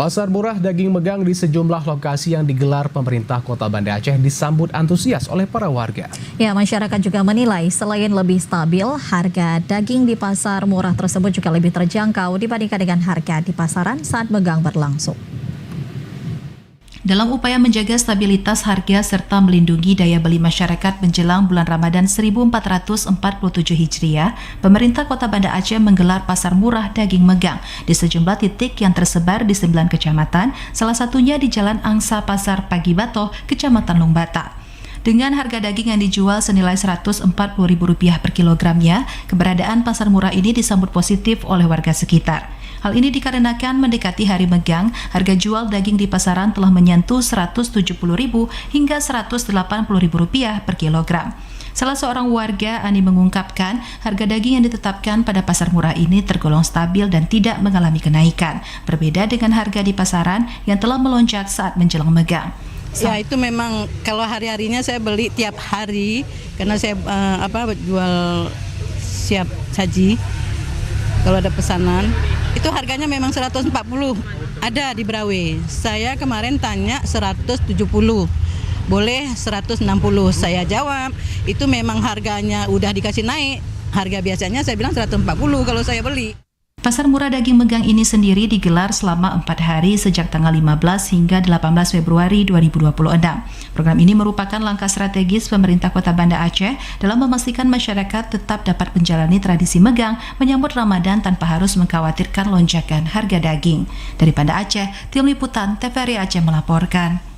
Pasar murah daging megang di sejumlah lokasi yang digelar pemerintah Kota Banda Aceh disambut antusias oleh para warga. Ya, masyarakat juga menilai selain lebih stabil, harga daging di pasar murah tersebut juga lebih terjangkau dibandingkan dengan harga di pasaran saat megang berlangsung. Dalam upaya menjaga stabilitas harga serta melindungi daya beli masyarakat menjelang bulan Ramadan 1447 Hijriah, pemerintah Kota Banda Aceh menggelar pasar murah daging megang di sejumlah titik yang tersebar di 9 kecamatan, salah satunya di Jalan Angsa Pasar Pagi Batoh, Kecamatan Lungbata. Dengan harga daging yang dijual senilai Rp140.000 per kilogramnya, keberadaan pasar murah ini disambut positif oleh warga sekitar. Hal ini dikarenakan mendekati hari megang, harga jual daging di pasaran telah menyentuh Rp170.000 hingga Rp180.000 per kilogram. Salah seorang warga, Ani, mengungkapkan harga daging yang ditetapkan pada pasar murah ini tergolong stabil dan tidak mengalami kenaikan, berbeda dengan harga di pasaran yang telah melonjak saat menjelang megang. Ya, itu memang kalau hari-harinya saya beli tiap hari karena saya jual siap saji. Kalau ada pesanan, itu harganya memang 140, ada di Brawe. Saya kemarin tanya 170, boleh 160. Saya jawab, itu memang harganya udah dikasih naik. Harga biasanya saya bilang 140 kalau saya beli. Pasar murah daging megang ini sendiri digelar selama 4 hari sejak tanggal 15 hingga 18 Februari 2026. Program ini merupakan langkah strategis pemerintah Kota Banda Aceh dalam memastikan masyarakat tetap dapat menjalani tradisi megang menyambut Ramadan tanpa harus mengkhawatirkan lonjakan harga daging. Dari Banda Aceh, Tim Liputan TVRI Aceh melaporkan.